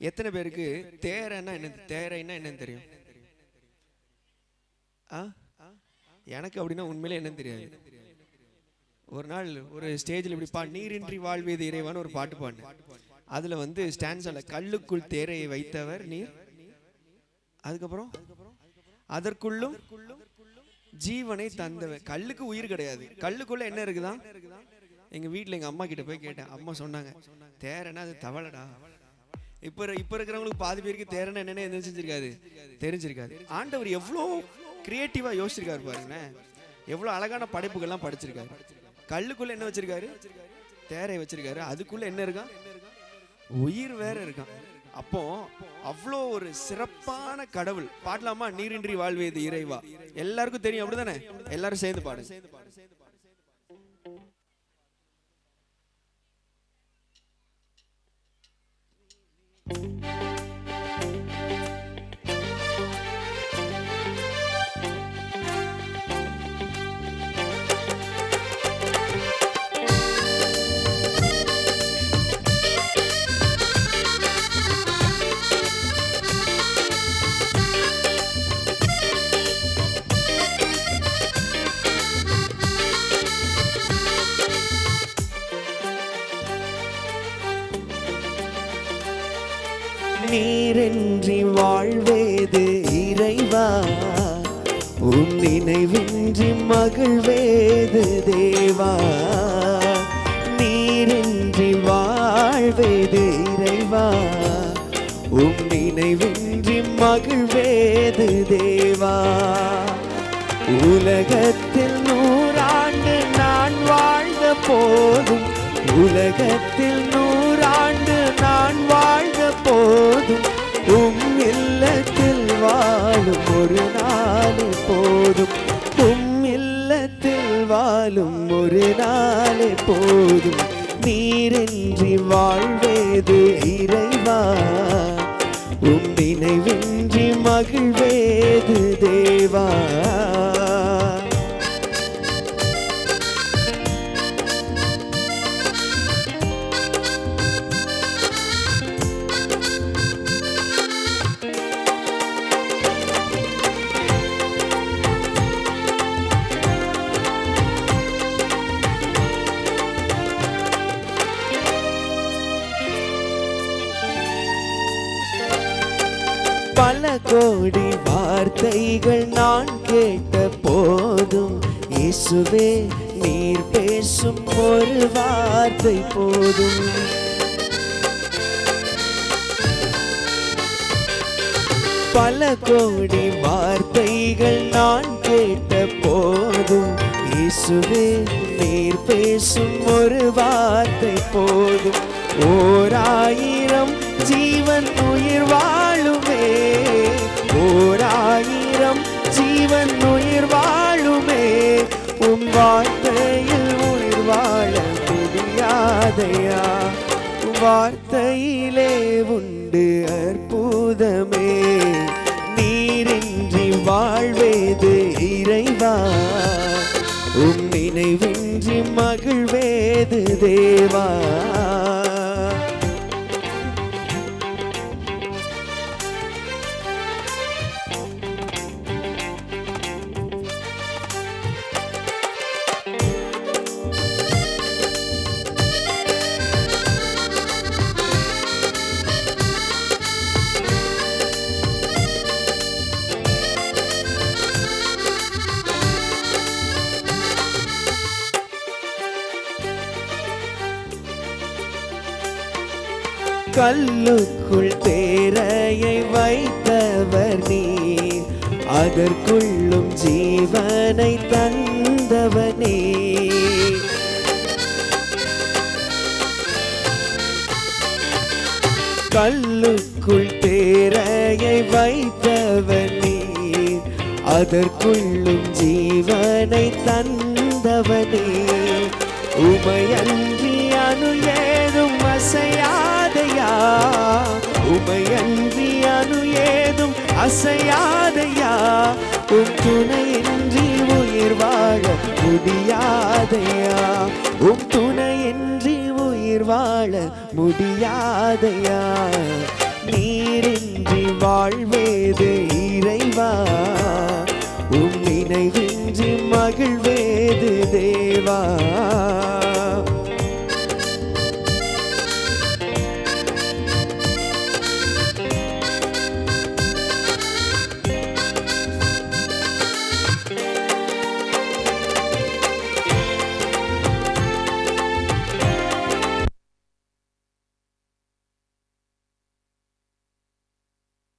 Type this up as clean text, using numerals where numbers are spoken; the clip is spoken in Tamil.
எத்தனை பேருக்கு தேரைன்னா என்ன, தேரைன்னா என்னன்னு தெரியும்? எனக்கு அப்படின்னா உண்மையிலே என்னன்னு தெரியாது. ஒரு நாள் ஒரு ஸ்டேஜில் இப்படி நீரின்றி வாழ்வேது இறைவான்னு ஒரு பாட்டு பாடினேன். அதுல வந்து ஸ்டான்ஸால கல்லுக்குள் தேரையை வைத்தவர் நீர், அதுக்கப்புறம் அதற்குள்ளும் ஜீவனை தந்தவர். கல்லுக்கு உயிர் கிடையாது, கல்லுக்குள்ள என்ன இருக்குதான். எங்க வீட்டுல எங்க அம்மா கிட்ட போய் கேட்டேன். அம்மா சொன்னாங்க, தேரைன்னா அது தவளடா. இப்ப இருக்கிறவங்களுக்கு பாதி பேருக்கு தேரைன்னா என்னன்னு என்ன செஞ்சிருக்காது, தெரிஞ்சிருக்காது. ஆண்டவர் எவ்வளோ கிரியேட்டிவா யோசிச்சிருக்காரு பாருங்களேன், எவ்வளவு அழகான படைப்புகள்லாம் படைச்சிருக்காரு. கல்லுக்குள்ள என்ன வச்சிருக்காரு, தேரை வச்சிருக்காரு, அதுக்குள்ள என்ன இருக்கான், உயிர் வேற இருக்கான். அப்போ அவ்வளோ ஒரு சிறப்பான கடவுள். பாடலாமா? நீரின்றி வாழ்வேது இறைவா. எல்லாருக்கும் தெரியும் அப்படிதானே? எல்லாரும் சேர்ந்து பாடு. நீரின்றி வாழ்வேது இறைவா, உன் நினைவின்றி மகிழ்வேது தேவா. நீரின்றி வாழ்வேது இறைவா, உன் நினைவின்றி மகிழ்வேது தேவா. உலகத்தில் 100 ஆண்டு நான் வாழ்ந்த போதும், உலகத்தில் 100 ஆண்டு நான் வாழ்ந்த போதும், இல்லத்தில் வாழும் ஒரு நாளே போதும், இல்லத்தில் வாழும் ஒரு நாளே போதும். நீரின்றி வாழ்வேது இறைவா, உன் நினைவின்றி மகிழ்வேது தேவா. பல கோடி வார்த்தைகள் நான் கேட்ட போதும், இயேசுவே நீர் பேசும் ஒரு வார்த்தை போதும். பல கோடி வார்த்தைகள் நான் கேட்ட போதும், இயேசுவே நீர் பேசும் ஒரு வார்த்தை போதும். 1000 ஜீவன் உயிர் வாழுமே, 1000 ஜீவன் உயிர் வாழுமே, உன் வார்த்தையில் உயிர் வாழ முடியாதையா. வார்த்தையிலே உண்டு அற்புதமே. நீரின்றி வாழ்வேது இறைவா, உன் நினைவின்றி மகிழ்வேது தேவா. கல்லுக்குள் தேரையை வைத்தவர் நீர், அதற்குள்ளும் ஜீவனை தந்தவனே. கல்லுக்குள் தேரையை வைத்தவர் நீர், அதற்குள்ளும் ஜீவனை தந்தவனே. உமையன்றி அணு ஏதும் அசையாதையா, உமையன்றி அணு ஏதும் அசையாதையா. உம் துணையின்றி உயிர் வாழ முடியாதையா, உம் துணையின்றி உயிர் வாழ முடியாதையா. வாழ்வேது